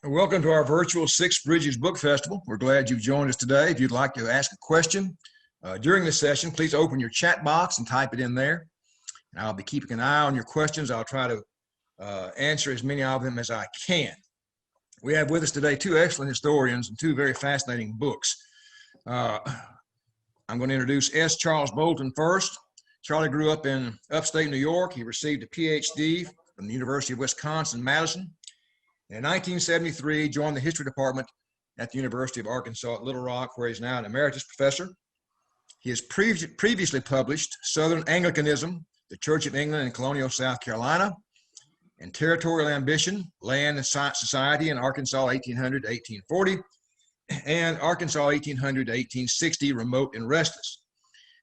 Welcome to our virtual Six Bridges Book Festival. We're glad you've joined us today. If you'd like to ask a question during this session, please open your chat box and type it in there. And I'll be keeping an eye on your questions. I'll try to answer as many of them as I can. We have with us today two excellent historians and two very fascinating books. I'm going to introduce S. Charles Bolton first. Charlie grew up in upstate New York. He received a PhD from the University of Wisconsin-Madison. In 1973, joined the history department at the University of Arkansas at Little Rock, where he's now an emeritus professor. He has previously published Southern Anglicanism, the Church of England in Colonial South Carolina, and Territorial Ambition, Land and Society in Arkansas 1800 to 1840, and Arkansas 1800 to 1860, Remote and Restless.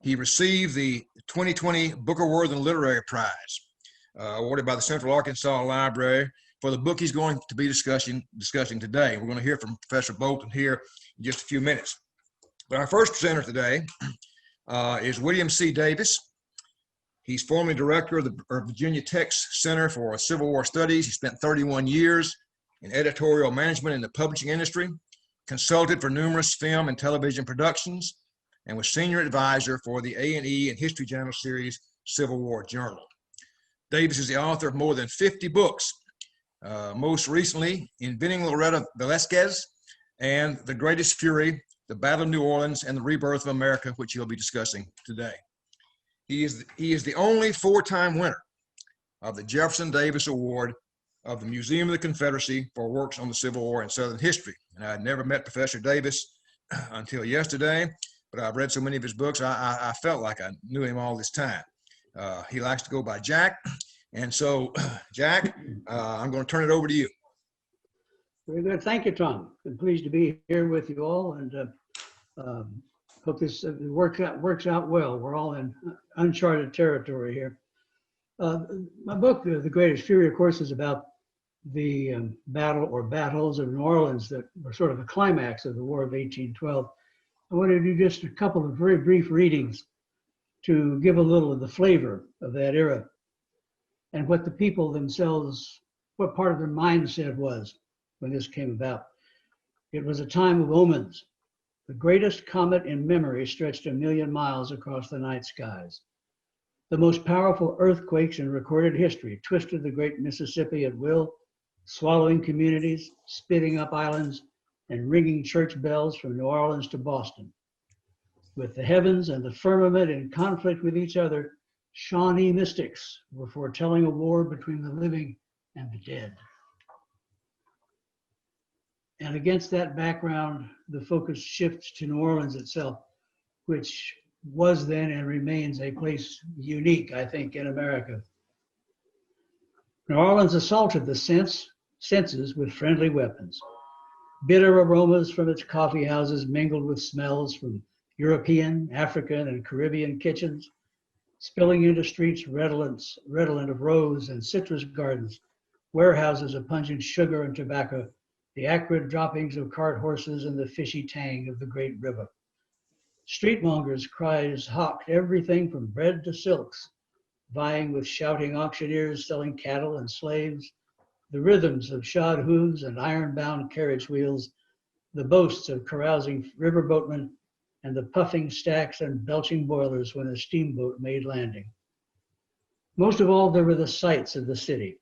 He received the 2020 Booker Worthen Literary Prize, awarded by the Central Arkansas Library, for the book he's going to be discussing today. We're going to hear from Professor Bolton here in just a few minutes. But our first presenter today is William C. Davis. He's formerly director of the Virginia Tech's Center for Civil War Studies. He spent 31 years in editorial management in the publishing industry, consulted for numerous film and television productions, and was senior advisor for the A&E and History Channel series Civil War Journal. Davis is the author of more than 50 books, most recently Inventing Loretta Velasquez and The Greatest Fury, The Battle of New Orleans and the Rebirth of America, which he'll be discussing today. He is the only four-time winner of the Jefferson Davis Award of the Museum of the Confederacy for works on the Civil War and Southern history. And I had never met Professor Davis until yesterday, but I've read so many of his books, I felt like I knew him all this time. He likes to go by Jack. And so, Jack, I'm going to turn it over to you. Very good. Thank you, Tom. I'm pleased to be here with you all, and hope this works out well. We're all in uncharted territory here. My book, The Greatest Fury, of course, is about the battles of New Orleans that were sort of the climax of the War of 1812. I want to do just a couple of very brief readings to give a little of the flavor of that era, and what the people themselves, what part of their mindset was when this came about. It was a time of omens. The greatest comet in memory stretched 1,000,000 miles across the night skies. The most powerful earthquakes in recorded history twisted the great Mississippi at will, swallowing communities, spitting up islands, and ringing church bells from New Orleans to Boston. With the heavens and the firmament in conflict with each other, Shawnee mystics were foretelling a war between the living and the dead. And against that background, the focus shifts to New Orleans itself, which was then and remains a place unique, I think, in America. New Orleans assaulted the senses with friendly weapons. Bitter aromas from its coffee houses mingled with smells from European, African, and Caribbean kitchens, spilling into streets redolent of rose and citrus gardens, warehouses of pungent sugar and tobacco, the acrid droppings of cart horses and the fishy tang of the great river. Streetmongers' cries hawked everything from bread to silks, vying with shouting auctioneers selling cattle and slaves, the rhythms of shod hooves and iron-bound carriage wheels, the boasts of carousing riverboatmen, and the puffing stacks and belching boilers when a steamboat made landing. Most of all, there were the sights of the city.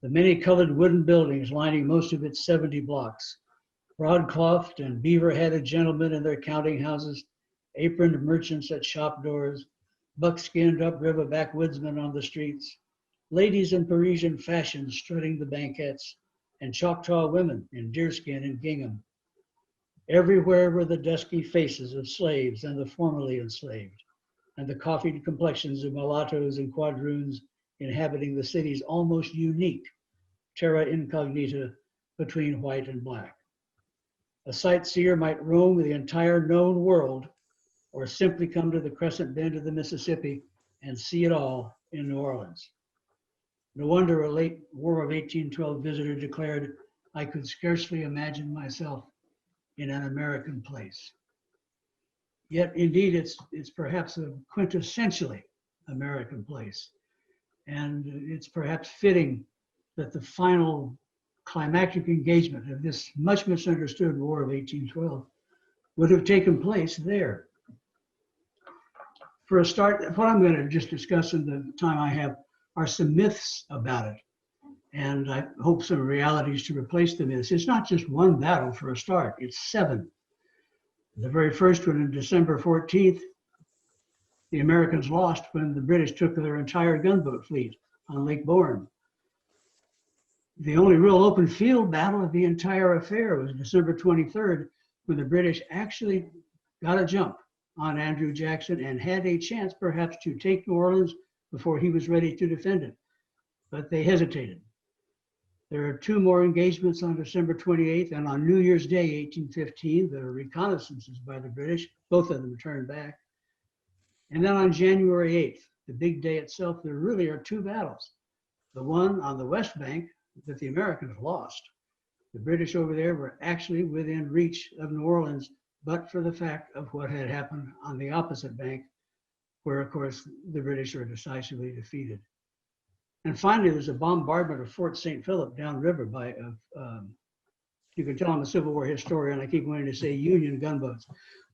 The many-colored wooden buildings lining most of its 70 blocks, broadclothed and beaver-hatted gentlemen in their counting houses, aproned merchants at shop doors, buck-skinned upriver backwoodsmen on the streets, ladies in Parisian fashion strutting the banquettes, and Choctaw women in deerskin and gingham. Everywhere were the dusky faces of slaves and the formerly enslaved, and the coffeed complexions of mulattoes and quadroons inhabiting the city's almost unique terra incognita between white and black. A sightseer might roam the entire known world, or simply come to the crescent bend of the Mississippi and see it all in New Orleans. No wonder a late War of 1812 visitor declared, "I could scarcely imagine myself in an American place." Yet, indeed, it's perhaps a quintessentially American place. And it's perhaps fitting that the final climactic engagement of this much misunderstood War of 1812 would have taken place there. For a start, what I'm going to just discuss in the time I have are some myths about it. And I hope some realities to replace the myths. It's not just one battle for a start, it's 7. The very first one, on December 14th, the Americans lost when the British took their entire gunboat fleet on Lake Bourne. The only real open field battle of the entire affair was December 23rd, when the British actually got a jump on Andrew Jackson and had a chance perhaps to take New Orleans before he was ready to defend it. But they hesitated. There are 2 more engagements on December 28th, and on New Year's Day, 1815, there are reconnaissances by the British. Both of them turned back. And then on January 8th, the big day itself, there really are 2 battles. The one on the West Bank that the Americans lost. The British over there were actually within reach of New Orleans, but for the fact of what had happened on the opposite bank, where, of course, the British are decisively defeated. And finally, there's a bombardment of Fort St. Philip downriver by, you can tell I'm a Civil War historian, I keep wanting to say Union gunboats,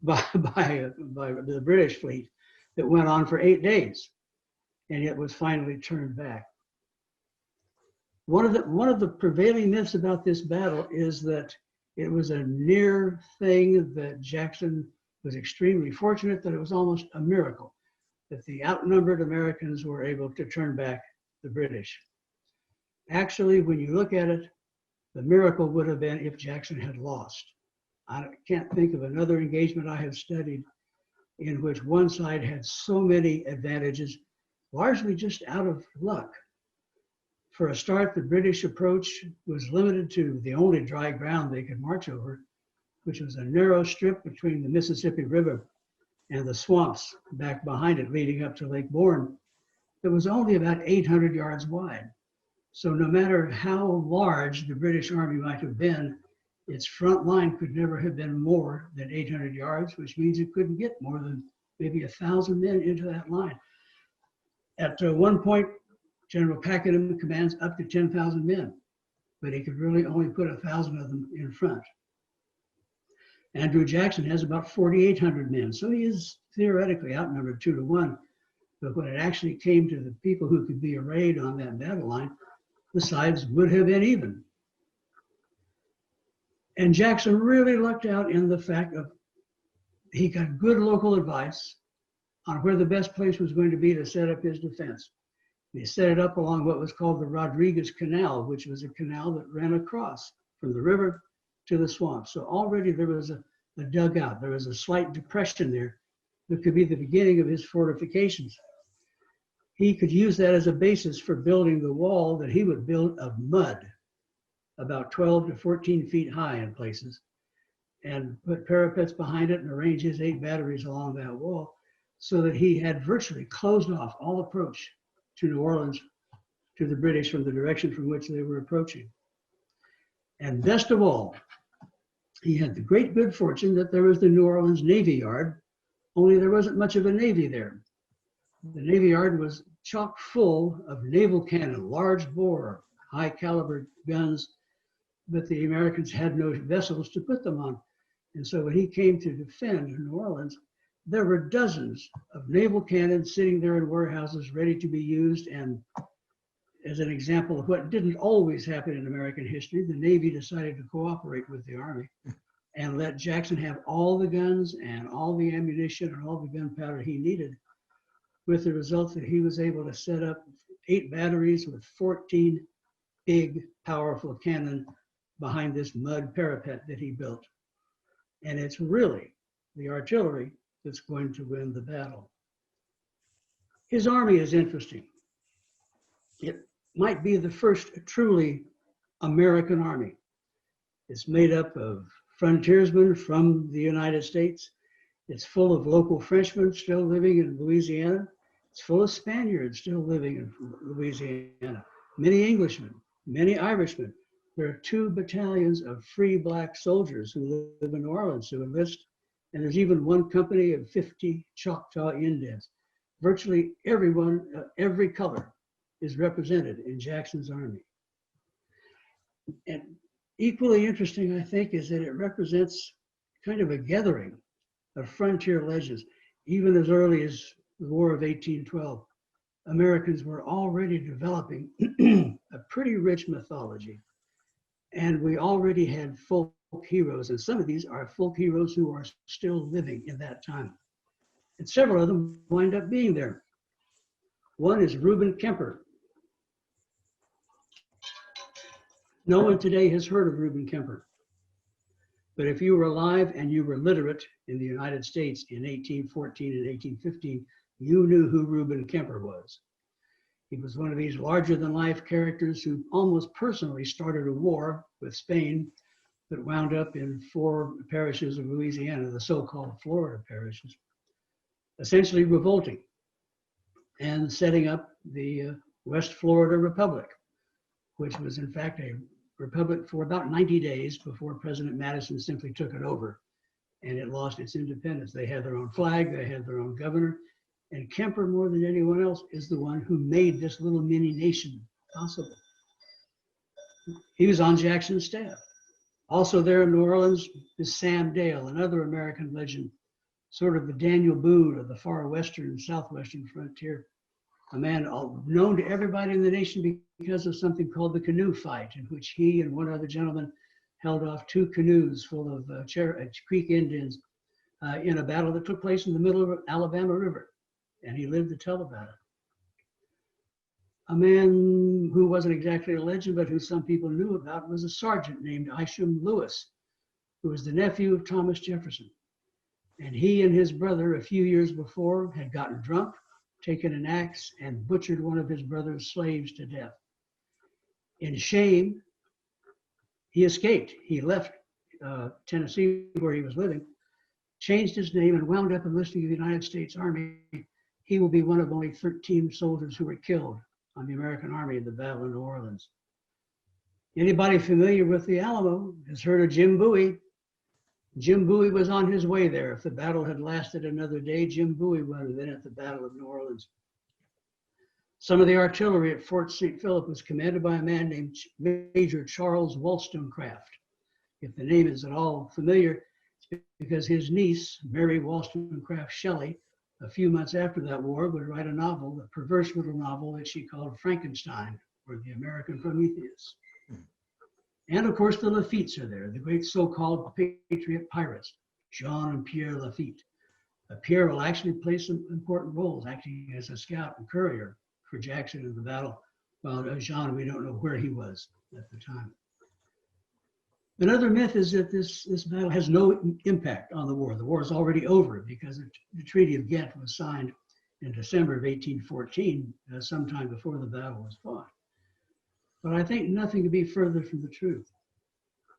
by the British fleet that went on for 8 days, and yet was finally turned back. One of the prevailing myths about this battle is that it was a near thing, that Jackson was extremely fortunate, that it was almost a miracle that the outnumbered Americans were able to turn back the British. Actually, when you look at it, the miracle would have been if Jackson had lost. I can't think of another engagement I have studied in which one side had so many advantages, largely just out of luck. For a start, the British approach was limited to the only dry ground they could march over, which was a narrow strip between the Mississippi River and the swamps back behind it leading up to Lake Bourne. It was only about 800 yards wide. So no matter how large the British army might have been, its front line could never have been more than 800 yards, which means it couldn't get more than maybe 1,000 men into that line. At one point, General Pakenham commands up to 10,000 men, but he could really only put 1,000 of them in front. Andrew Jackson has about 4,800 men, so he is theoretically outnumbered 2 to 1. But when it actually came to the people who could be arrayed on that battle line, the sides would have been even. And Jackson really lucked out in the fact of he got good local advice on where the best place was going to be to set up his defense. They set it up along what was called the Rodriguez Canal, which was a canal that ran across from the river to the swamp. So already there was a dugout. There was a slight depression there that could be the beginning of his fortifications. He could use that as a basis for building the wall that he would build of mud, about 12 to 14 feet high in places, and put parapets behind it and arrange his 8 batteries along that wall so that he had virtually closed off all approach to New Orleans, to the British from the direction from which they were approaching. And best of all, he had the great good fortune that there was the New Orleans Navy Yard, only there wasn't much of a Navy there. The Navy Yard was chock full of naval cannon, large bore, high caliber guns, but the Americans had no vessels to put them on. And so when he came to defend New Orleans, there were dozens of naval cannons sitting there in warehouses ready to be used. And as an example of what didn't always happen in American history, the Navy decided to cooperate with the Army and let Jackson have all the guns and all the ammunition and all the gunpowder he needed, with the result that he was able to set up 8 batteries with 14 big, powerful cannon behind this mud parapet that he built. And it's really the artillery that's going to win the battle. His army is interesting. It might be the first truly American army. It's made up of frontiersmen from the United States. It's full of local Frenchmen still living in Louisiana. It's full of Spaniards still living in Louisiana. Many Englishmen, many Irishmen. There are 2 battalions of free black soldiers who live in New Orleans who enlist. And there's even 1 company of 50 Choctaw Indians. Virtually everyone, every color is represented in Jackson's army. And equally interesting, I think, is that it represents kind of a gathering of frontier legends. Even as early as the War of 1812, Americans were already developing a pretty rich mythology. And we already had folk heroes, and some of these are folk heroes who are still living in that time. And several of them wind up being there. One is Reuben Kemper. No one today has heard of Reuben Kemper. But if you were alive and you were literate in the United States in 1814 and 1815, you knew who Reuben Kemper was. He was one of these larger-than-life characters who almost personally started a war with Spain that wound up in 4 parishes of Louisiana, the so-called Florida parishes, essentially revolting and setting up the West Florida Republic, which was in fact a republic for about 90 days before President Madison simply took it over and it lost its independence. They had their own flag, they had their own governor, and Kemper, more than anyone else, is the one who made this little mini nation possible. He was on Jackson's staff. Also there in New Orleans is Sam Dale, another American legend, sort of the Daniel Boone of the far western and southwestern frontier, a man known to everybody in the nation because of something called the canoe fight, in which he and one other gentleman held off 2 canoes full of Creek Indians in a battle that took place in the middle of the Alabama River. And he lived to tell about it. A man who wasn't exactly a legend, but who some people knew about, was a sergeant named Isham Lewis, who was the nephew of Thomas Jefferson. And he and his brother, a few years before, had gotten drunk, taken an axe, and butchered one of his brother's slaves to death. In shame, he escaped. He left Tennessee, where he was living, changed his name, and wound up enlisting in the United States Army. He will be one of only 13 soldiers who were killed on the American Army in the Battle of New Orleans. Anybody familiar with the Alamo has heard of Jim Bowie. Jim Bowie was on his way there. If the battle had lasted another day, Jim Bowie would have been at the Battle of New Orleans. Some of the artillery at Fort St. Philip was commanded by a man named Major Charles Wollstonecraft. If the name is at all familiar, it's because his niece, Mary Wollstonecraft Shelley, a few months after that war, would write a novel, a perverse little novel that she called Frankenstein, or the American Prometheus. And of course, the Lafitte's are there, the great so-called patriot pirates, Jean and Pierre Lafitte. Pierre will actually play some important roles, acting as a scout and courier for Jackson in the battle, while Jean, we don't know where he was at the time. Another myth is that this battle has no impact on the war. The war is already over because the Treaty of Ghent was signed in December of 1814, sometime before the battle was fought. But I think nothing could be further from the truth.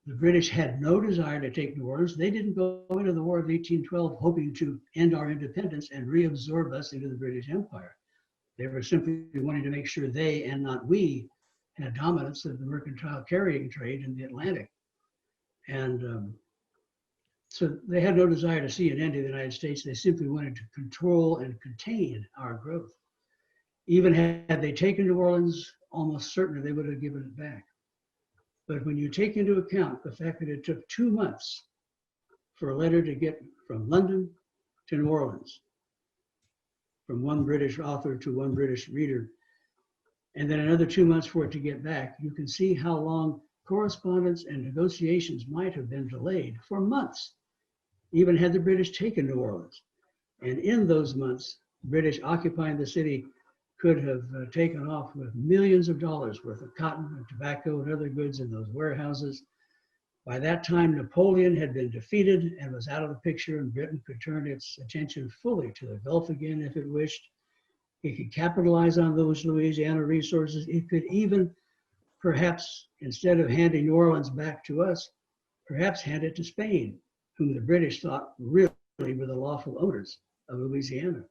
The British had no desire to take New Orleans. They didn't go into the War of 1812 hoping to end our independence and reabsorb us into the British Empire. They were simply wanting to make sure they, and not we, had dominance of the mercantile carrying trade in the Atlantic. And so they had no desire to see an end to the United States. They simply wanted to control and contain our growth. Even had they taken New Orleans, almost certainly they would have given it back. But when you take into account the fact that it took 2 months for a letter to get from London to New Orleans, from one British author to one British reader, and then another 2 months for it to get back, you can see how long correspondence and negotiations might have been delayed for months, even had the British taken New Orleans. And in those months, British occupying the city could have taken off with millions of dollars worth of cotton and tobacco and other goods in those warehouses. By that time, Napoleon had been defeated and was out of the picture, and Britain could turn its attention fully to the Gulf again if it wished. It could capitalize on those Louisiana resources. It could even, perhaps, instead of handing New Orleans back to us, perhaps hand it to Spain, whom the British thought really were the lawful owners of Louisiana.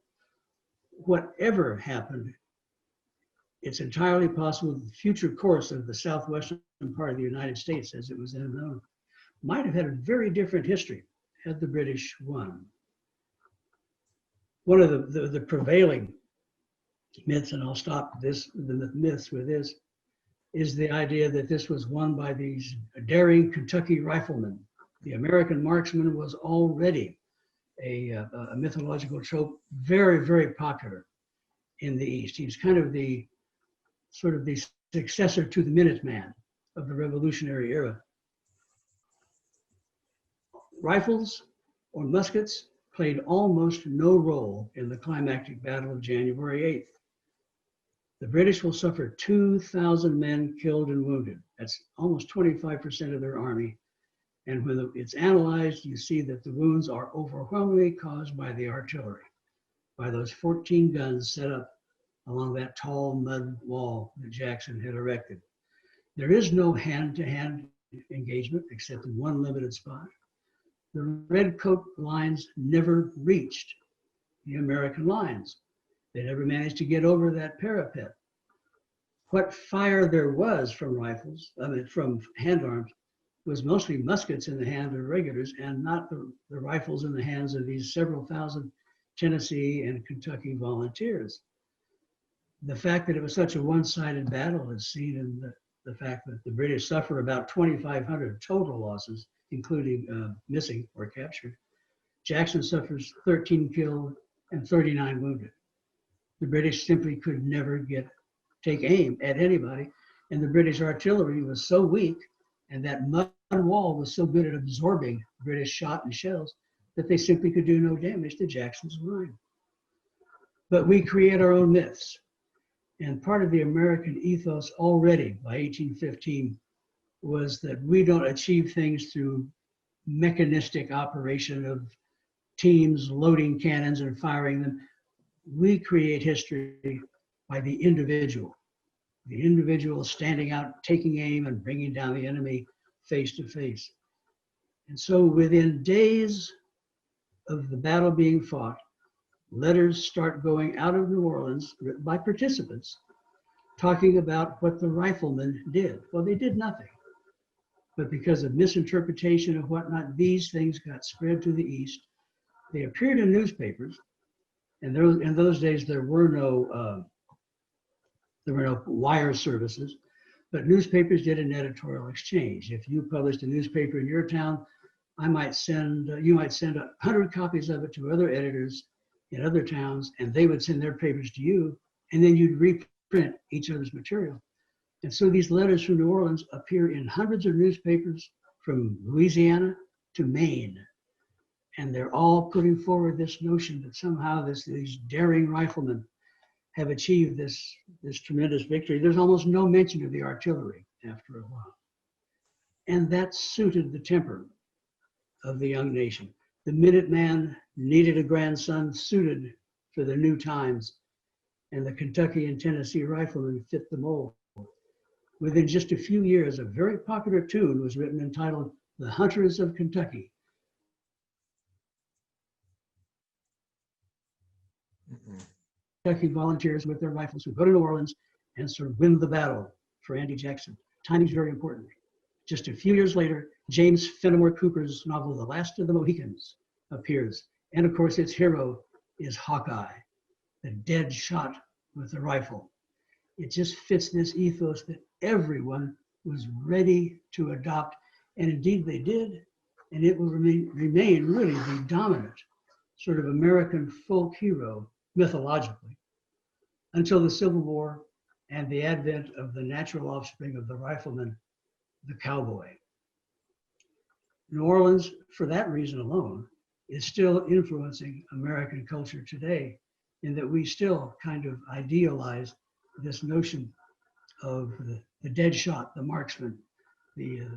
Whatever happened, it's entirely possible that the future course of the southwestern part of the United States, as it was then known, might have had a very different history had the British won. One of the prevailing myths, and I'll stop the myths with this, is the idea that this was won by these daring Kentucky riflemen. The American marksman was already a mythological trope, very, very popular in the East. He was kind of the sort of the successor to the Minuteman of the Revolutionary era. Rifles or muskets played almost no role in the climactic battle of January 8th. The British will suffer 2,000 men killed and wounded. That's almost 25% of their army. And when it's analyzed, you see that the wounds are overwhelmingly caused by the artillery, by those 14 guns set up along that tall mud wall that Jackson had erected. There is no hand-to-hand engagement except in one limited spot. The redcoat lines never reached the American lines. They never managed to get over that parapet. What fire there was from rifles, from hand arms, was mostly muskets in the hands of regulars and not the rifles in the hands of these several thousand Tennessee and Kentucky volunteers. The fact that it was such a one-sided battle is seen in the fact that the British suffer about 2,500 total losses, including missing or captured. Jackson suffers 13 killed and 39 wounded. The British simply could never take aim at anybody, and the British artillery was so weak, and that mud wall was so good at absorbing British shot and shells that they simply could do no damage to Jackson's line. But we create our own myths. And part of the American ethos already by 1815 was that we don't achieve things through mechanistic operation of teams loading cannons and firing them. We create history by the individual standing out, taking aim, and bringing down the enemy face to face. And so within days of the battle being fought, letters start going out of New Orleans written by participants talking about what the riflemen did. Well, they did nothing. But because of misinterpretation and whatnot, these things got spread to the East. They appeared in newspapers, and in those days there were no wire services, but newspapers did an editorial exchange. If you published a newspaper in your town, you might send 100 copies of it to other editors in other towns, and they would send their papers to you, and then you'd reprint each other's material. And so these letters from New Orleans appear in hundreds of newspapers from Louisiana to Maine. And they're all putting forward this notion that somehow these daring riflemen have achieved this tremendous victory. There's almost no mention of the artillery after a while. And that suited the temper of the young nation. The Minuteman needed a grandson suited for the new times, and the Kentucky and Tennessee riflemen fit the mold. Within just a few years, a very popular tune was written entitled "The Hunters of Kentucky." Kentucky volunteers with their rifles would go to New Orleans and sort of win the battle for Andy Jackson. Timing's very important. Just a few years later, James Fenimore Cooper's novel, The Last of the Mohicans, appears. And of course, its hero is Hawkeye, the dead shot with the rifle. It just fits this ethos that everyone was ready to adopt. And indeed they did. And it will remain really the dominant sort of American folk hero mythologically until the Civil War and the advent of the natural offspring of the rifleman, the cowboy. New Orleans, for that reason alone, is still influencing American culture today, in that we still kind of idealize this notion of the dead shot, the marksman, the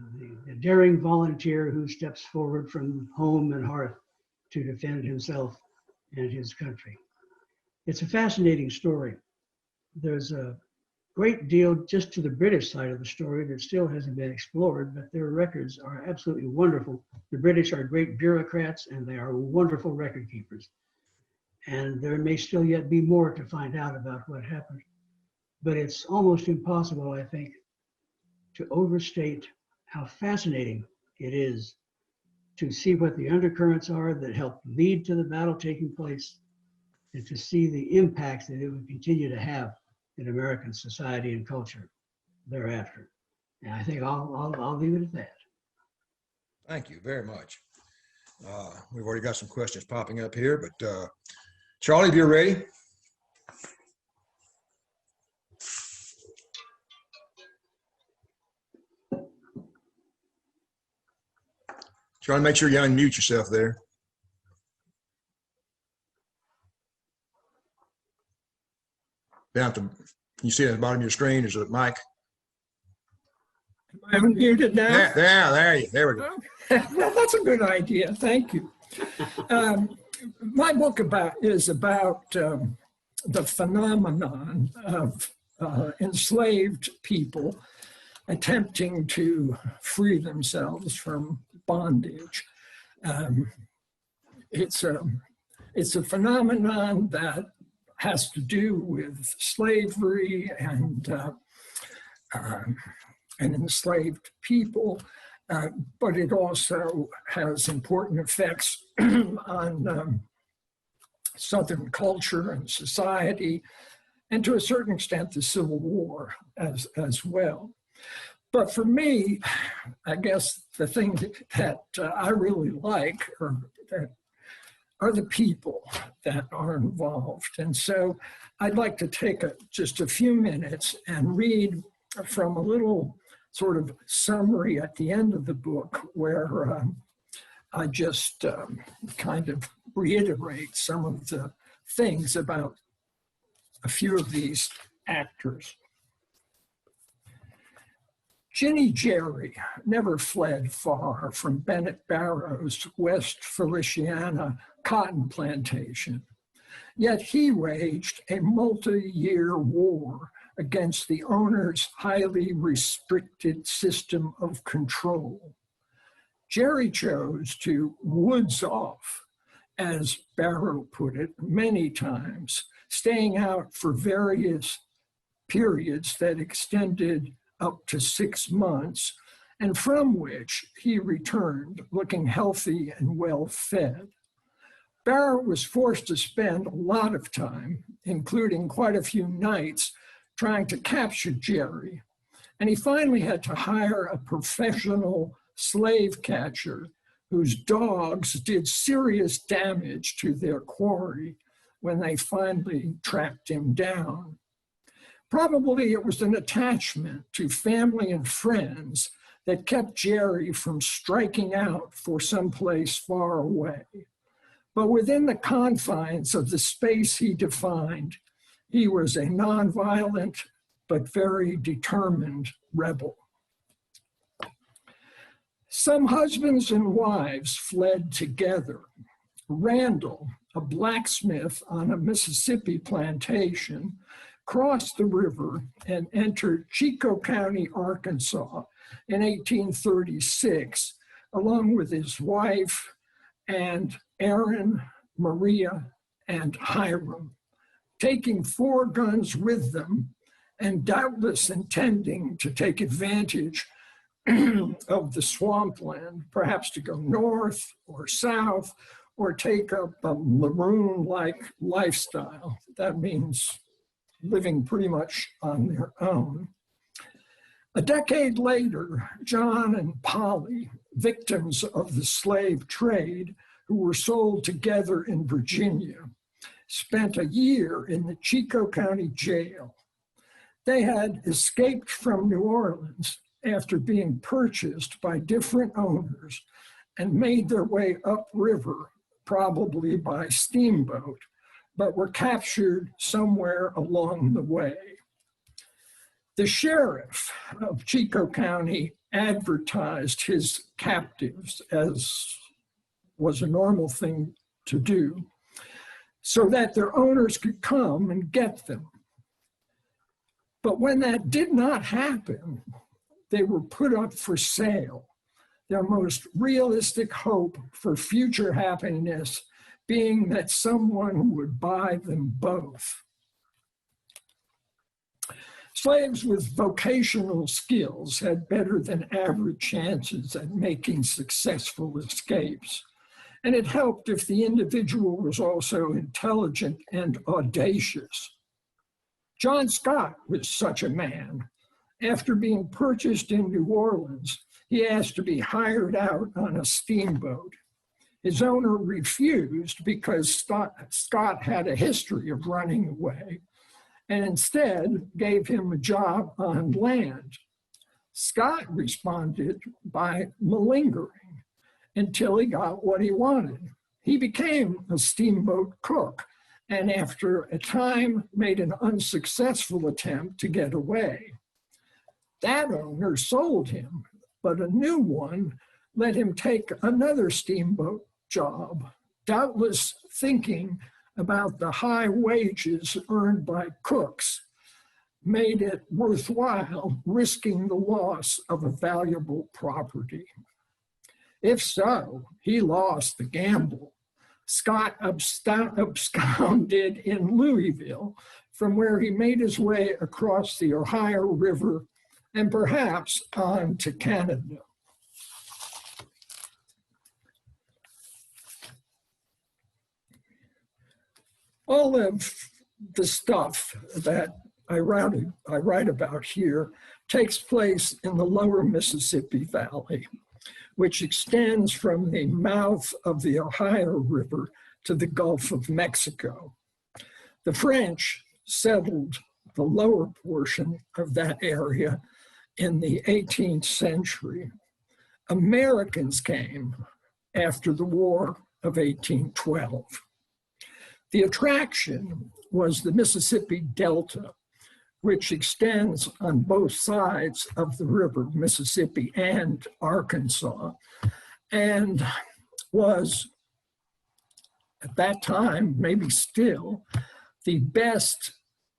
daring volunteer who steps forward from home and hearth to defend himself and his country. It's a fascinating story. There's a great deal just to the British side of the story that still hasn't been explored, but their records are absolutely wonderful. The British are great bureaucrats, and they are wonderful record keepers. And there may still yet be more to find out about what happened. But it's almost impossible, I think, to overstate how fascinating it is to see what the undercurrents are that helped lead to the battle taking place, and to see the impact that it would continue to have in American society and culture. thereafter. And I think I'll leave it at that. Thank you very much. We've already got some questions popping up here, but Charlie, if you're ready. Trying to make sure you unmute yourself there. Down to, can you see it at the bottom of your screen? Is it mic? Am I unmuted now? There we go. Well, that's a good idea. Thank you. My book is about the phenomenon of enslaved people attempting to free themselves from bondage. It's a phenomenon that has to do with slavery and enslaved people, but it also has important effects on Southern culture and society, and to a certain extent, the Civil War as well. But for me, I guess the thing that I really like are the people that are involved. And so I'd like to take just a few minutes and read from a little sort of summary at the end of the book where I just kind of reiterate some of the things about a few of these actors. Ginny Jerry never fled far from Bennett Barrow's West Feliciana cotton plantation, yet he waged a multi-year war against the owner's highly restricted system of control. Jerry chose to woods off, as Barrow put it many times, staying out for various periods that extended up to 6 months, and from which he returned looking healthy and well-fed. Barrow was forced to spend a lot of time, including quite a few nights, trying to capture Jerry, and he finally had to hire a professional slave catcher whose dogs did serious damage to their quarry when they finally tracked him down. Probably it was an attachment to family and friends that kept Jerry from striking out for someplace far away. But within the confines of the space he defined, he was a nonviolent but very determined rebel. Some husbands and wives fled together. Randall, a blacksmith on a Mississippi plantation, crossed the river and entered Chico County, Arkansas in 1836, along with his wife and Aaron, Maria, and Hiram, taking 4 guns with them and doubtless intending to take advantage of the swampland, perhaps to go north or south or take up a maroon-like lifestyle. That means living pretty much on their own. A decade later, John and Polly, victims of the slave trade, who were sold together in Virginia, spent a year in the Chico County Jail. They had escaped from New Orleans after being purchased by different owners and made their way upriver, probably by steamboat, but were captured somewhere along the way. The sheriff of Chico County advertised his captives, as was a normal thing to do, so that their owners could come and get them. But when that did not happen, they were put up for sale, their most realistic hope for future happiness being that someone would buy them both. Slaves with vocational skills had better than average chances at making successful escapes, and it helped if the individual was also intelligent and audacious. John Scott was such a man, After being purchased in New Orleans, he asked to be hired out on a steamboat. His owner refused because Scott had a history of running away, and instead gave him a job on land. Scott responded by malingering until he got what he wanted. He became a steamboat cook, and after a time made an unsuccessful attempt to get away. That owner sold him, but a new one let him take another steamboat job, doubtless thinking about the high wages earned by cooks made it worthwhile risking the loss of a valuable property. If so, he lost the gamble. Scott absconded in Louisville, from where he made his way across the Ohio River and perhaps on to Canada. All of the stuff that I write about here takes place in the lower Mississippi Valley, which extends from the mouth of the Ohio River to the Gulf of Mexico. The French settled the lower portion of that area in the 18th century. Americans came after the War of 1812. The attraction was the Mississippi Delta, which extends on both sides of the river, Mississippi and Arkansas, and was, at that time, maybe still, the best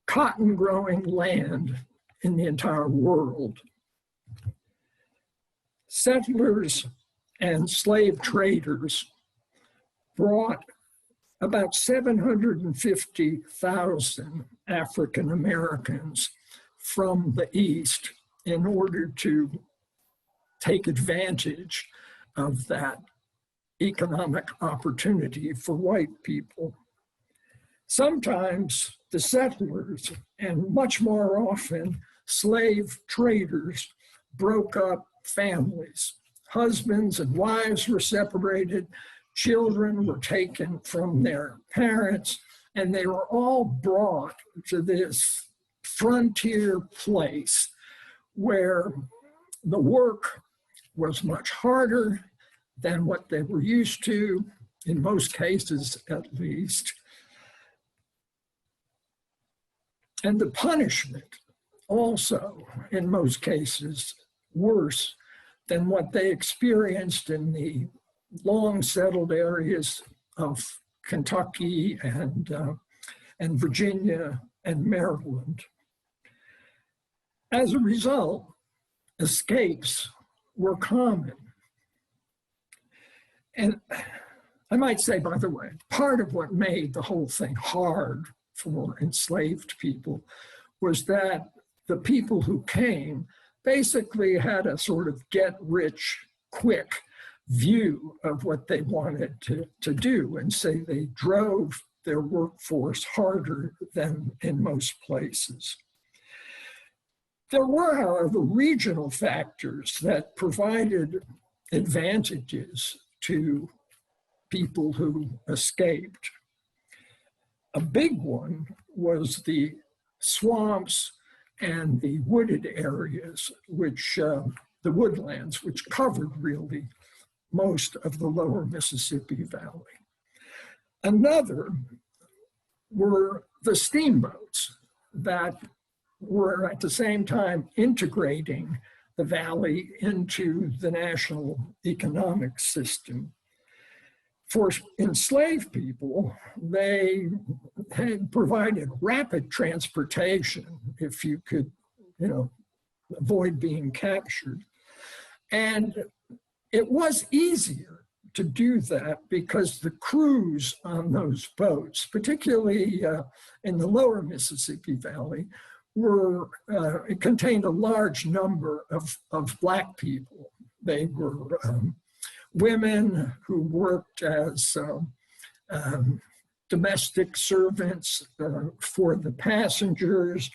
cotton growing land in the entire world. Settlers and slave traders brought about 750,000 African Americans from the East in order to take advantage of that economic opportunity for white people. Sometimes the settlers, and much more often slave traders, broke up families. Husbands and wives were separated, children were taken from their parents, and they were all brought to this frontier place where the work was much harder than what they were used to, in most cases at least. And the punishment also, in most cases, worse than what they experienced in the long settled areas of Kentucky and Virginia and Maryland. As a result, escapes were common. And I might say, by the way, part of what made the whole thing hard for enslaved people was that the people who came basically had a sort of get-rich-quick view of what they wanted to do, and say they drove their workforce harder than in most places. There were, however, regional factors that provided advantages to people who escaped. A big one was the swamps and the wooded areas, which the woodlands, which covered really most of the lower Mississippi Valley. Another were the steamboats that were at the same time integrating the valley into the national economic system. For enslaved people, they had provided rapid transportation if you could, avoid being captured. And it was easier to do that because the crews on those boats, particularly in the lower Mississippi Valley, it contained a large number of Black people. They were women who worked as domestic servants for the passengers.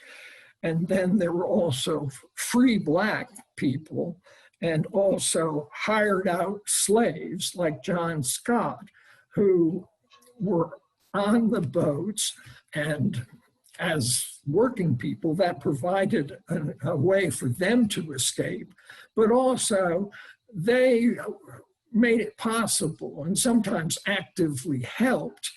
And then there were also free Black people and also hired out slaves like John Scott, who were on the boats, and as working people, that provided a way for them to escape, but also they made it possible and sometimes actively helped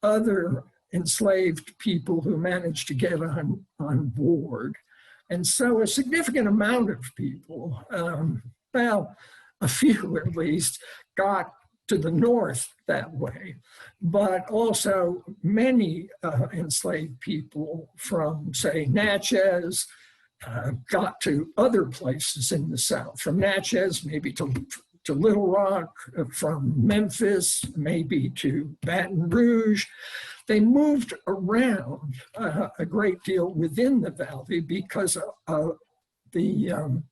other enslaved people who managed to get on board. And so a significant amount of people, well, a few at least, got to the north that way, but also many enslaved people from, say, Natchez, got to other places in the South, from Natchez maybe to Little Rock, from Memphis maybe to Baton Rouge. They moved around a great deal within the valley because the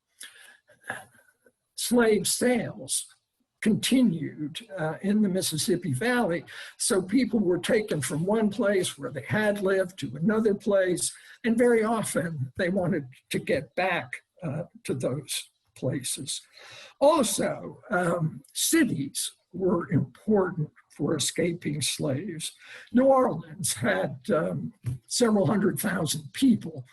slave sales continued in the Mississippi Valley. So people were taken from one place where they had lived to another place, and very often they wanted to get back to those places. Also, cities were important for escaping slaves. New Orleans had several 100,000 people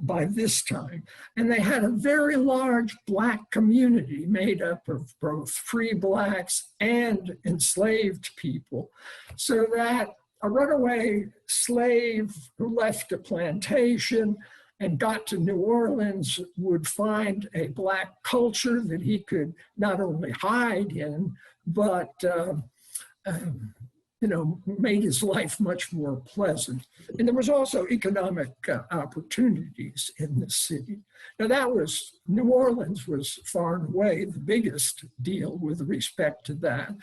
by this time, and they had a very large Black community made up of both free Blacks and enslaved people, so that a runaway slave who left a plantation and got to New Orleans would find a Black culture that he could not only hide in, but made his life much more pleasant. And there was also economic opportunities in the city. Now New Orleans was far and away the biggest deal with respect to that.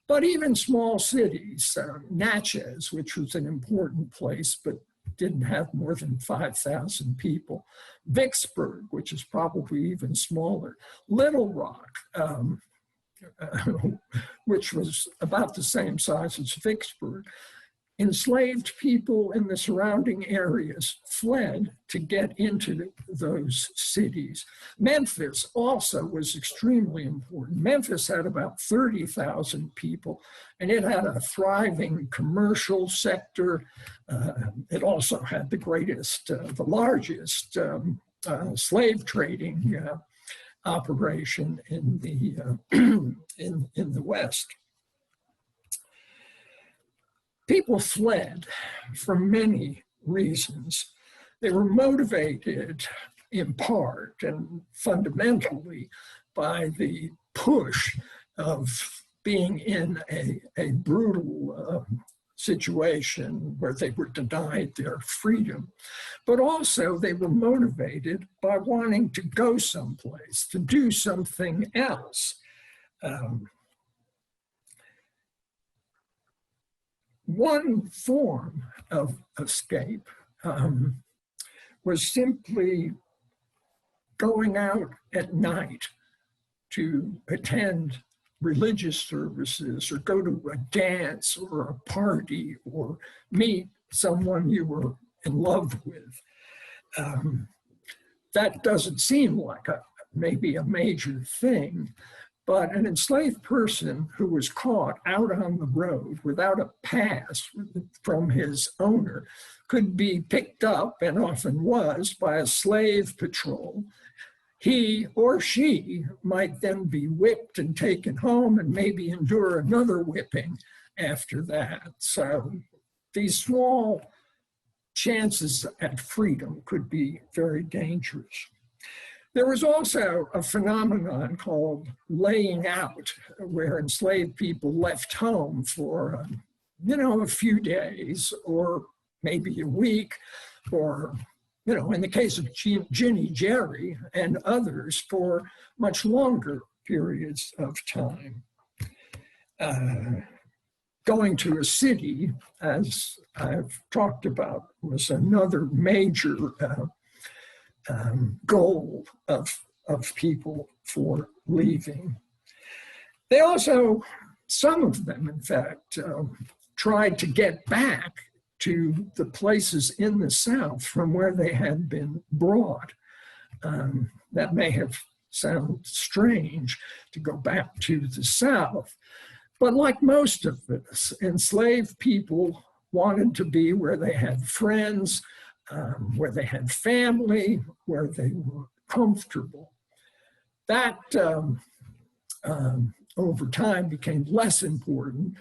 But even small cities, Natchez, which was an important place, but didn't have more than 5,000 people, Vicksburg, which is probably even smaller, Little Rock, which was about the same size as Vicksburg. Enslaved people in the surrounding areas fled to get into those cities. Memphis also was extremely important. Memphis had about 30,000 people, and it had a thriving commercial sector. It also had the largest slave trading operation in the West. People fled for many reasons. They were motivated in part and fundamentally by the push of being in a brutal situation where they were denied their freedom, but also they were motivated by wanting to go someplace, to do something else. One form of escape was simply going out at night to attend religious services or go to a dance or a party or meet someone you were in love with. That doesn't seem like maybe a major thing, but an enslaved person who was caught out on the road without a pass from his owner could be picked up, and often was, by a slave patrol. He or she might then be whipped and taken home and maybe endure another whipping after that. So these small chances at freedom could be very dangerous. There was also a phenomenon called laying out, where enslaved people left home for, a few days or maybe a week, or, in the case of Ginny Jerry and others, for much longer periods of time. Going to a city, as I've talked about, was another major goal of people for leaving. They also, some of them in fact, tried to get back to the places in the South from where they had been brought. That may have sounded strange to go back to the South, but like most of us, enslaved people wanted to be where they had friends, where they had family, where they were comfortable. That over time became less important,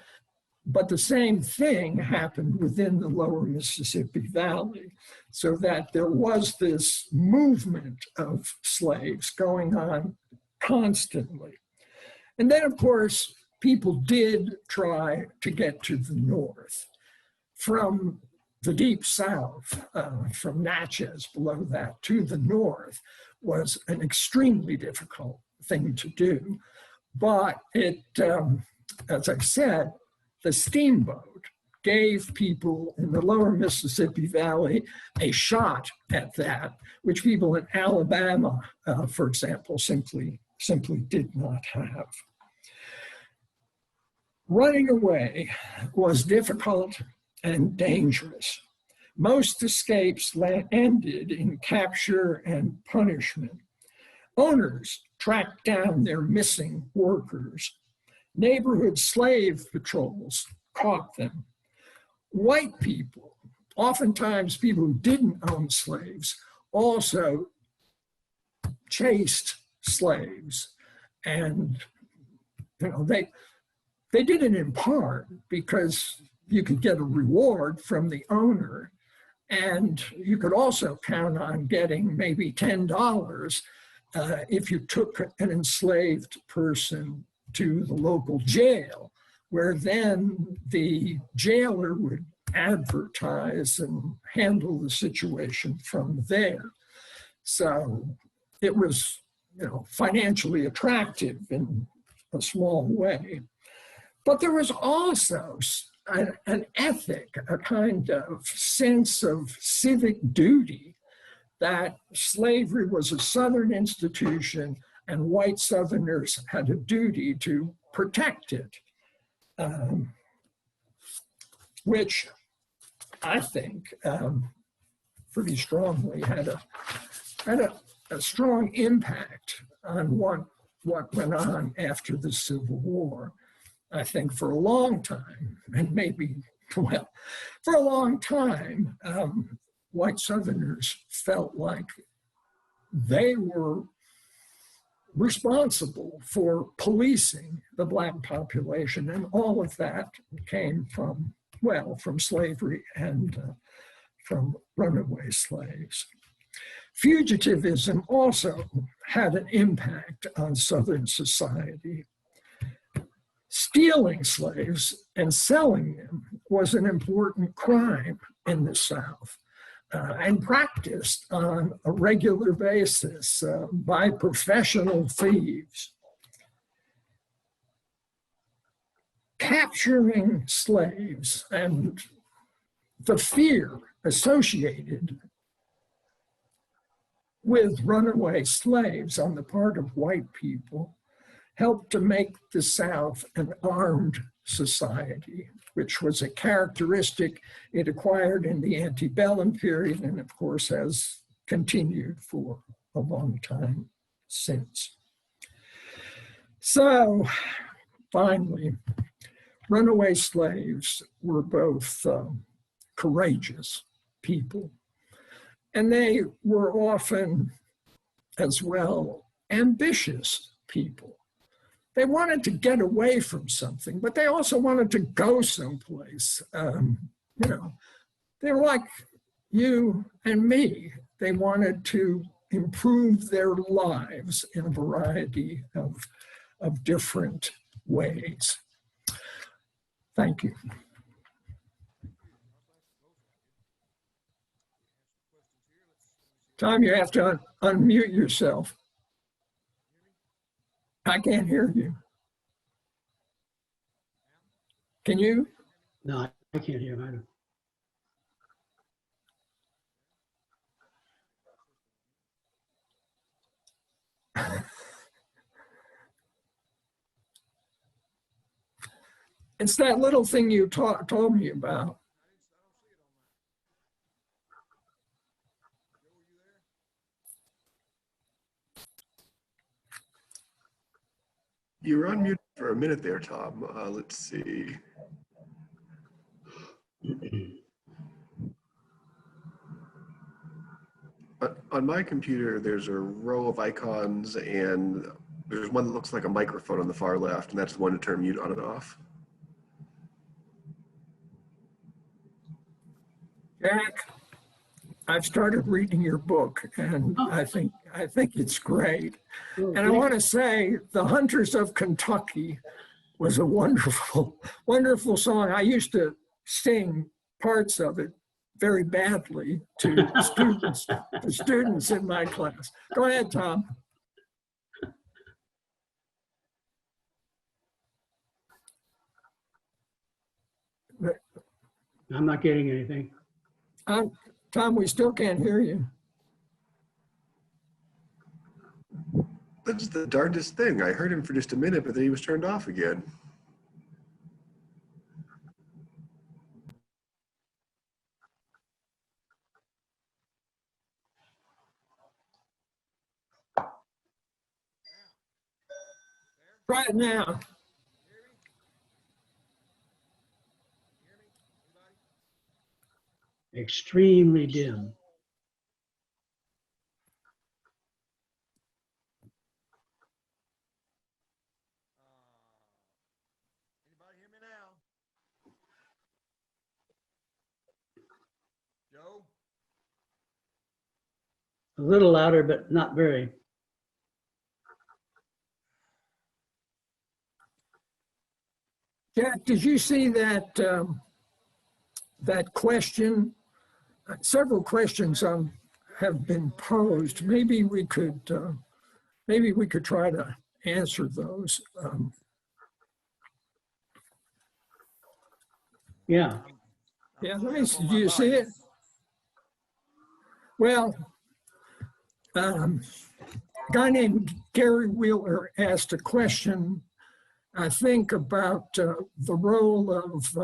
but the same thing happened within the lower Mississippi Valley, so that there was this movement of slaves going on constantly. And then, of course, people did try to get to the north. From the deep South, from Natchez below that to the north, was an extremely difficult thing to do. But it, as I said, the steamboat gave people in the lower Mississippi Valley a shot at that, which people in Alabama, for example, simply did not have. Running away was difficult and dangerous. Most escapes ended in capture and punishment. Owners tracked down their missing workers. Neighborhood slave patrols caught them. White people, oftentimes people who didn't own slaves, also chased slaves. And they did it in part because you could get a reward from the owner, and you could also count on getting maybe $10 if you took an enslaved person to the local jail, where then the jailer would advertise and handle the situation from there. So it was, financially attractive in a small way. But there was also an ethic, a kind of sense of civic duty, that slavery was a Southern institution and white Southerners had a duty to protect it, which I think pretty strongly had a strong impact on what went on after the Civil War. I think for a long time, and maybe, for a long time, white Southerners felt like they were responsible for policing the Black population, and all of that came from slavery and from runaway slaves. Fugitivism also had an impact on Southern society. Stealing slaves and selling them was an important crime in the South, and practiced on a regular basis by professional thieves. Capturing slaves and the fear associated with runaway slaves on the part of white people helped to make the South an armed society, which was a characteristic it acquired in the antebellum period and, of course, has continued for a long time since. So, finally, runaway slaves were both courageous people, and they were often, as well, ambitious people. They wanted to get away from something, but they also wanted to go someplace. They were like you and me. They wanted to improve their lives in a variety of different ways. Thank you. Tom, you have to unmute yourself. I can't hear you. Can you? No, I can't hear him either. It's that little thing you told me about. You were on mute for a minute there, Tom. Let's see. On my computer, there's a row of icons, and there's one that looks like a microphone on the far left, and that's the one to turn mute on and off. Jack, I've started reading your book, and I think it's great. And I want to say, "The Hunters of Kentucky" was a wonderful, wonderful song. I used to sing parts of it very badly to the students in my class. Go ahead, Tom. I'm not getting anything. Tom, we still can't hear you. That's the darndest thing. I heard him for just a minute, but then he was turned off again. Try it now. Extremely dim. Anybody hear me now? Joe? A little louder, but not very. Jack, did you see that that question? Several questions have been posed. Maybe we could try to answer those. Yeah. Yeah, let me see. Do you see it? Well, a guy named Gary Wheeler asked a question, I think, about the role of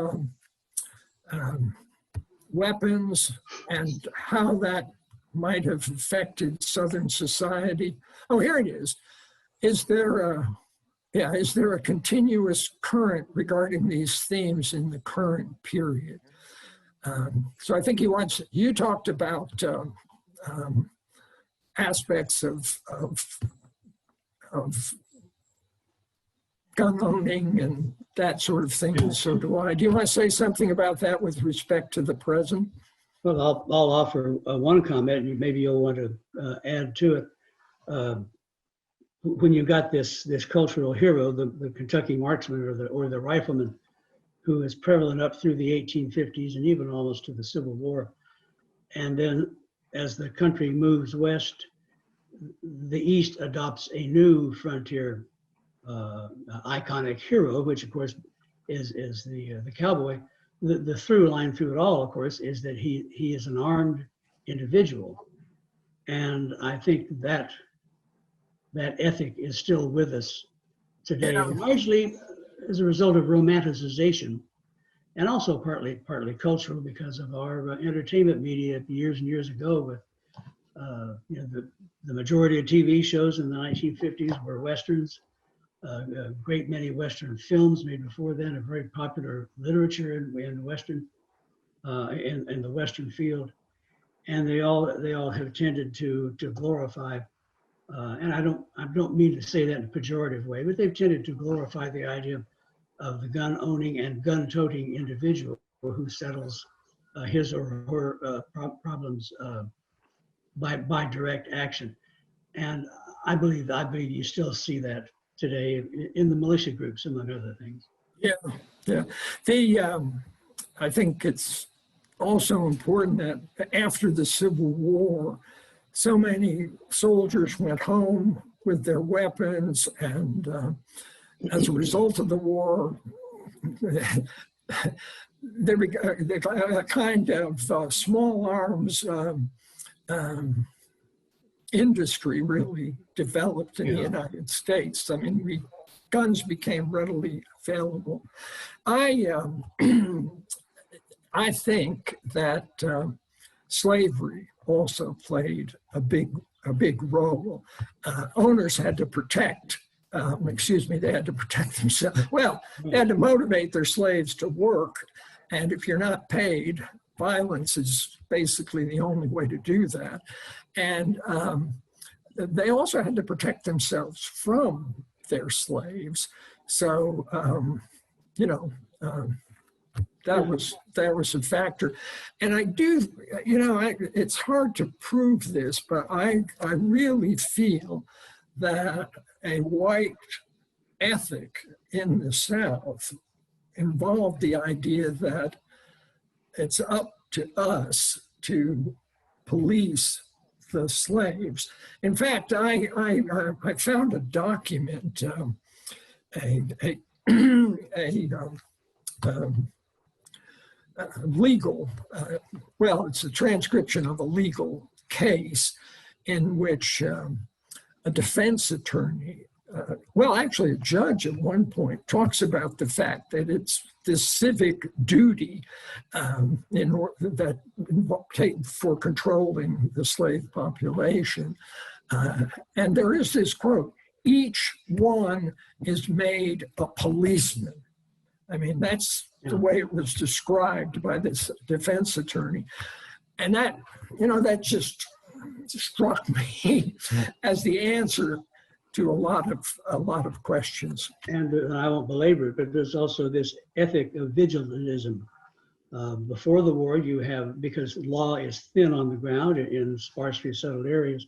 weapons and how that might have affected Southern society. Oh, here it is. Is there a continuous current regarding these themes in the current period? So I think you talked about aspects of gun owning and that sort of thing, and so do I. Do you want to say something about that with respect to the present? Well, I'll offer one comment, and maybe you'll want to add to it. When you got this cultural hero, the Kentucky marksman or the rifleman, who is prevalent up through the 1850s and even almost to the Civil War, and then as the country moves west, the East adopts a new frontier iconic hero, which of course is the cowboy. The through line through it all, of course, is that he is an armed individual, and I think that ethic is still with us today, largely as a result of romanticization, and also partly cultural because of our entertainment media years and years ago. With the majority of TV shows in the 1950s were westerns. A great many Western films made before then, a very popular literature in Western, in the Western field, and they all have tended to glorify, and I don't mean to say that in a pejorative way, but they've tended to glorify the idea of the gun owning and gun toting individual who settles his or her problems by direct action, and I believe you still see that today in the militia groups, among other things. Yeah. I think it's also important that after the Civil War, so many soldiers went home with their weapons, and as a result of the war, there began a kind of small arms industry really developed in the United States. I mean, guns became readily available. I think that slavery also played a big role. Owners had to protect excuse me, they had to protect themselves. Well, they had to motivate their slaves to work. And if you're not paid, violence is basically the only way to do that. And they also had to protect themselves from their slaves. So, that was a factor. And I do, it's hard to prove this, but I really feel that a white ethic in the South involved the idea that it's up to us to police the slaves. In fact, I found a document, legal, well, it's a transcription of a legal case in which a defense attorney, actually a judge at one point talks about the fact that it's this civic duty for controlling the slave population. And there is this quote, "Each one is made a policeman." I mean, that's the way it was described by this defense attorney. And that, that just struck me as the answer to a lot of questions. And I won't belabor it, but there's also this ethic of vigilantism. Before the war, you have, because law is thin on the ground in sparsely settled areas,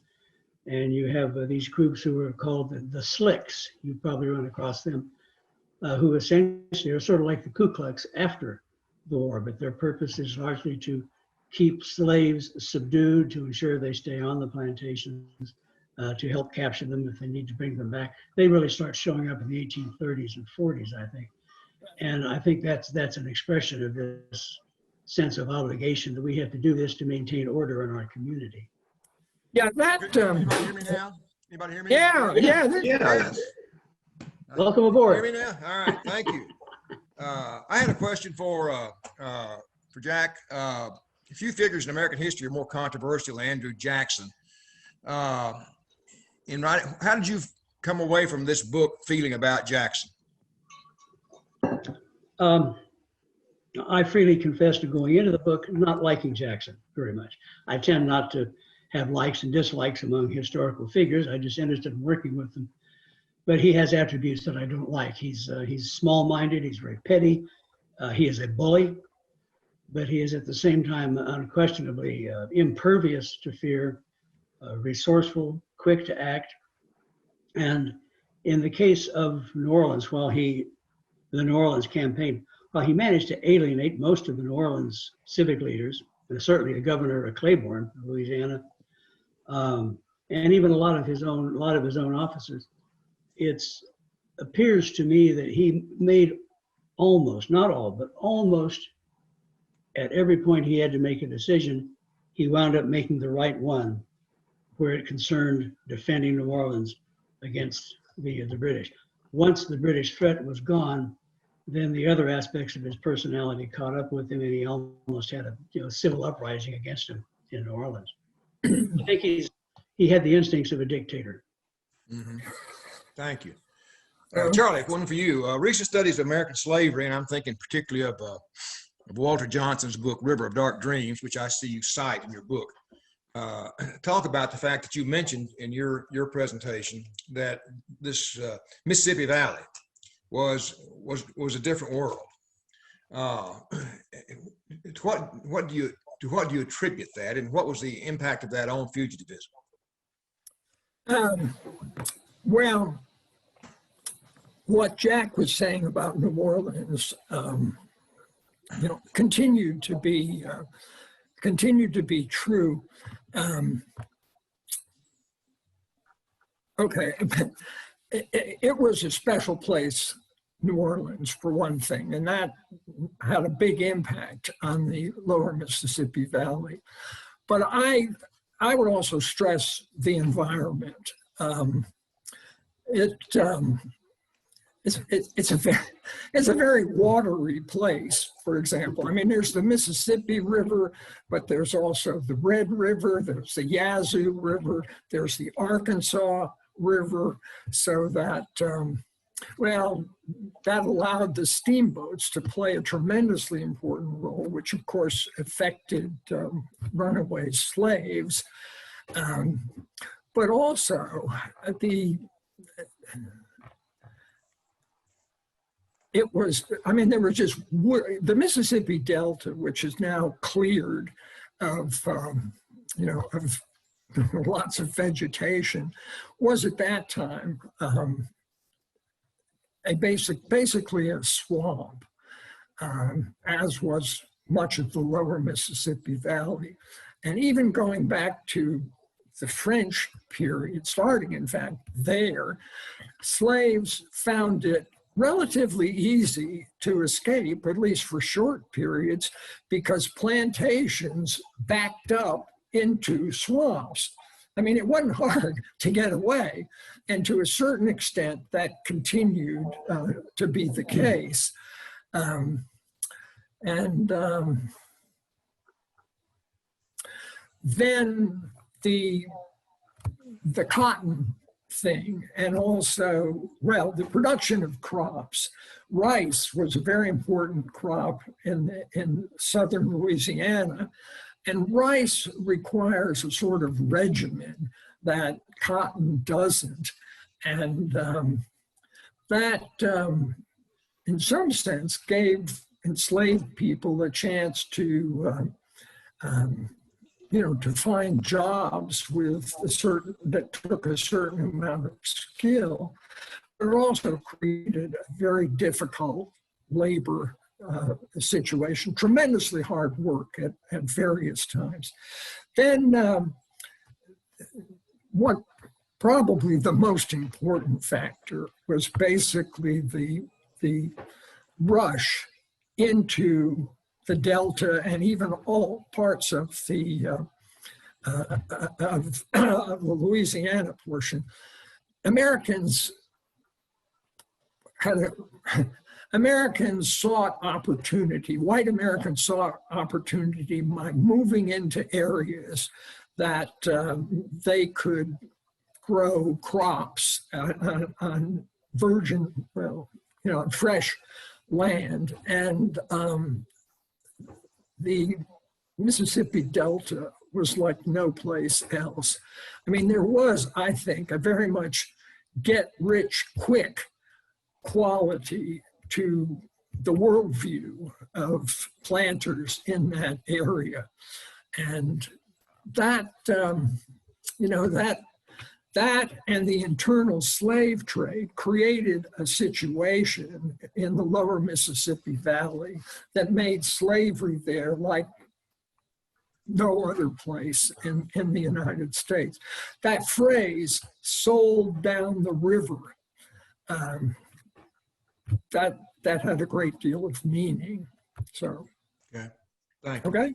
and you have these groups who are called the slicks. You've probably run across them, who essentially are sort of like the Ku Klux after the war, but their purpose is largely to keep slaves subdued, to ensure they stay on the plantations, to help capture them if they need to bring them back. They really start showing up in the 1830s and 40s, I think. And I think that's an expression of this sense of obligation that we have to do this to maintain order in our community. Yeah, that. Anybody hear me now? Anybody hear me? Yeah. Welcome aboard. Hear me now? All right, thank you. I had a question for Jack. A few figures in American history are more controversial. Andrew Jackson. How did you come away from this book feeling about Jackson? I freely confess to going into the book not liking Jackson very much. I tend not to have likes and dislikes among historical figures. I'm just interested in working with them. But he has attributes that I don't like. He's small-minded. He's very petty. He is a bully, but he is at the same time unquestionably impervious to fear, resourceful, quick to act. And in the case of New Orleans, the New Orleans campaign, while he managed to alienate most of the New Orleans civic leaders, and certainly the governor of Claiborne, Louisiana, and even a lot of his own officers, it appears to me that he made almost, not all, but almost at every point he had to make a decision, he wound up making the right one, where it concerned defending New Orleans against the British. Once the British threat was gone, then the other aspects of his personality caught up with him, and he almost had a civil uprising against him in New Orleans. I think he had the instincts of a dictator. Mm-hmm. Thank you. Charlie, one for you. Recent studies of American slavery, and I'm thinking particularly of Walter Johnson's book, River of Dark Dreams, which I see you cite in your book. Talk about the fact that you mentioned in your presentation that this Mississippi Valley was a different world. To what do you attribute that, and what was the impact of that on fugitivism? Well, what Jack was saying about New Orleans, continued to be true. Okay, it was a special place, New Orleans, for one thing, and that had a big impact on the lower Mississippi Valley. But I would also stress the environment. It's a very watery place, for example. I mean, there's the Mississippi River, but there's also the Red River, there's the Yazoo River, there's the Arkansas river so that, well, that allowed the steamboats to play a tremendously important role, which of course affected runaway slaves. But also there were just, the Mississippi Delta, which is now cleared of lots of vegetation, was at that time basically a swamp, as was much of the lower Mississippi Valley. And even going back to the French period, starting in fact there, slaves found it relatively easy to escape, at least for short periods, because plantations backed up into swamps. I mean, it wasn't hard to get away, and to a certain extent that continued to be the case. Then the cotton thing, and also, well, the production of crops. Rice was a very important crop in southern Louisiana, and rice requires a sort of regimen that cotton doesn't. And that, in some sense, gave enslaved people a chance to to find jobs that took a certain amount of skill, but it also created a very difficult labor situation, tremendously hard work at various times. Then what probably the most important factor was basically the rush into the Delta and even all parts of the Louisiana portion. Americans sought opportunity. White Americans sought opportunity by moving into areas that they could grow crops on virgin, fresh land. And the Mississippi Delta was like no place else. I mean, there was, I think, a very much get rich quick quality to the worldview of planters in that area. And that and the internal slave trade created a situation in the lower Mississippi Valley that made slavery there like no other place in the United States. That phrase, sold down the river, that had a great deal of meaning. So, okay, thank you. Okay.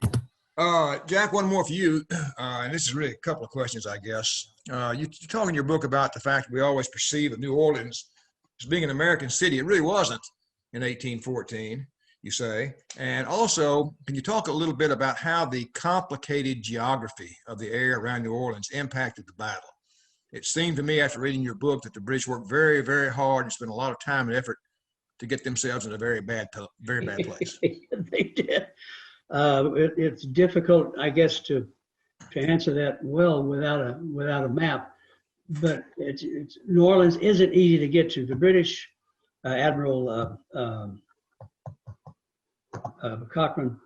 Jack, one more for you, and this is really a couple of questions, I guess. You talk in your book about the fact that we always perceive of New Orleans as being an American city. It really wasn't in 1814, you say. And also, can you talk a little bit about how the complicated geography of the area around New Orleans impacted the battle? It seemed to me after reading your book that the British worked very, very hard and spent a lot of time and effort to get themselves in a very bad place. They did. It's difficult, I guess, to answer that well without a map. But New Orleans isn't easy to get to. The British Admiral Cochrane,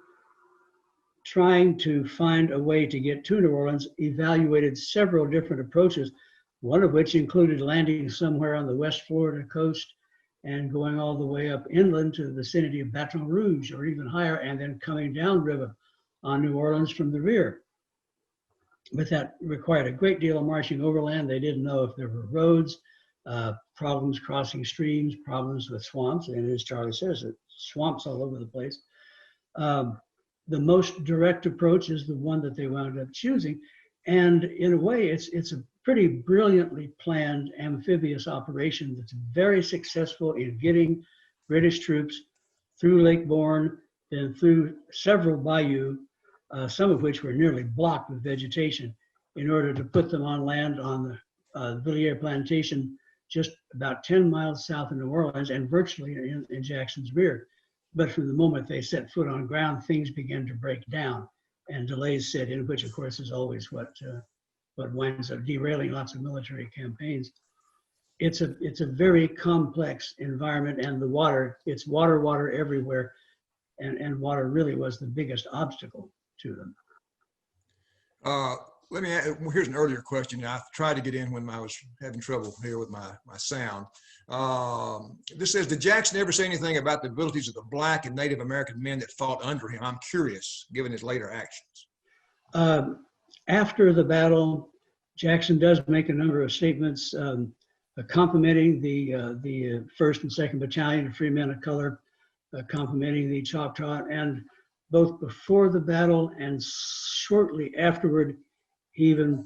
trying to find a way to get to New Orleans, evaluated several different approaches, one of which included landing somewhere on the West Florida coast and going all the way up inland to the vicinity of Baton Rouge or even higher, and then coming downriver on New Orleans from the rear. But that required a great deal of marching overland. They didn't know if there were roads, problems crossing streams, problems with swamps, and as Charlie says, swamps all over the place. The most direct approach is the one that they wound up choosing. And in a way, it's a pretty brilliantly planned amphibious operation that's very successful in getting British troops through Lake Borgne, then through several bayous, some of which were nearly blocked with vegetation, in order to put them on land on Villiers Plantation, just about 10 miles south of New Orleans and virtually in Jackson's rear. But from the moment they set foot on ground, things began to break down and delays set in, which of course is always what winds up derailing lots of military campaigns. It's a very complex environment, and the water, it's water everywhere. And water really was the biggest obstacle to them. Let me add, here's an earlier question. I tried to get in when I was having trouble here with my sound. This says, did Jackson ever say anything about the abilities of the Black and Native American men that fought under him? I'm curious, given his later actions. After the battle, Jackson does make a number of statements complimenting the 1st and 2nd Battalion of Free Men of Color, complimenting the Choctaw, and both before the battle and shortly afterward, he even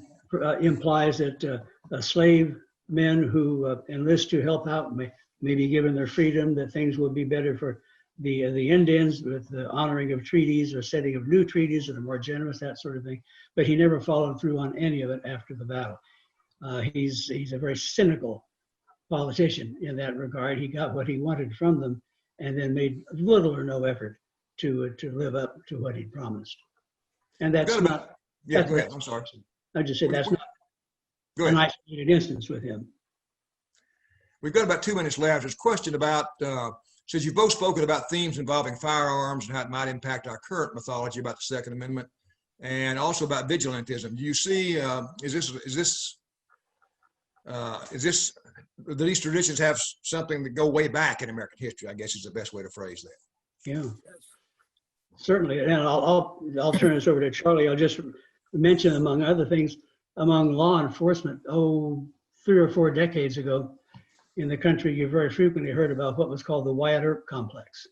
implies that slave men who enlist to help out may be given their freedom, that things will be better for the Indians with the honoring of treaties or setting of new treaties that are more generous, that sort of thing. But he never followed through on any of it after the battle. He's a very cynical politician in that regard. He got what he wanted from them and then made little or no effort to live up to what he promised. And that's not. Yeah, go ahead. I'm sorry. I just said that's not an isolated instance with him. We've got about 2 minutes left. There's a question about, since you've both spoken about themes involving firearms and how it might impact our current mythology about the Second Amendment, and also about vigilantism. Do you see, do these traditions have something that go way back in American history, I guess is the best way to phrase that. Yeah, certainly. And I'll turn this over to Charlie. I'll just mention, among other things, among law enforcement, 3 or 4 decades ago in the country, you very frequently heard about what was called the Wyatt Earp complex.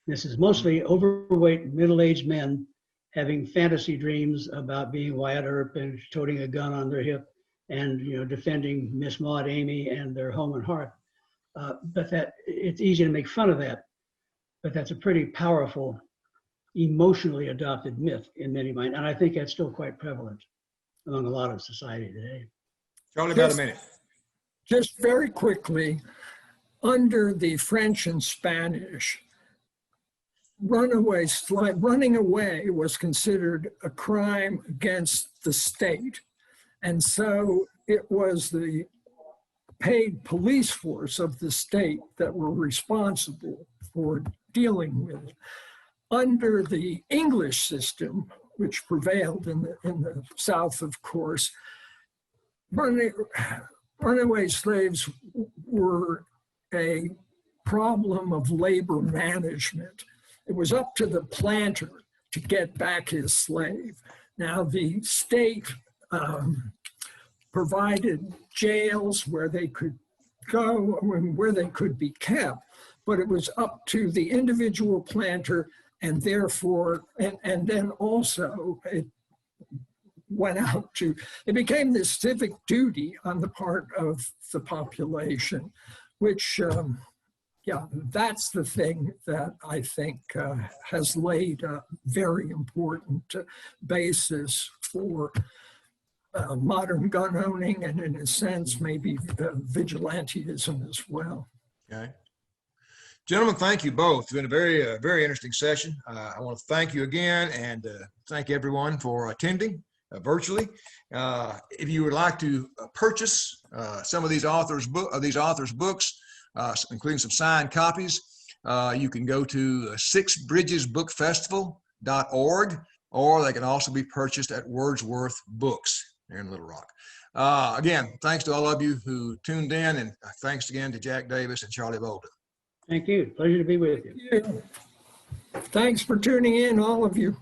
This is mostly overweight, middle-aged men having fantasy dreams about being Wyatt Earp and toting a gun on their hip and defending Miss Maud Amy and their home and hearth. But that it's easy to make fun of that, but that's a pretty powerful, emotionally adopted myth in many minds, and I think that's still quite prevalent among a lot of society today. Charlie, about a minute. Just very quickly, under the French and Spanish, running away was considered a crime against the state. And so it was the paid police force of the state that were responsible for dealing with it. Under the English system, which prevailed in the South, of course, runaway slaves were a problem of labor management. It was up to the planter to get back his slave. Now, the state provided jails where they could go and where they could be kept, but it was up to the individual planter, and therefore, and then also it went out to, it became this civic duty on the part of the population, which, yeah, that's the thing that I think has laid a very important basis for modern gun owning, and in a sense, maybe vigilantism as well. Okay. Gentlemen, thank you both. It's been a very, very interesting session. I want to thank you again and thank everyone for attending virtually. If you would like to purchase some of these authors' books, including some signed copies, you can go to sixbridgesbookfestival.org, or they can also be purchased at Wordsworth Books here in Little Rock. Again, thanks to all of you who tuned in, and thanks again to Jack Davis and Charlie Bolton. Thank you. Pleasure to be with you. Thanks for tuning in, all of you.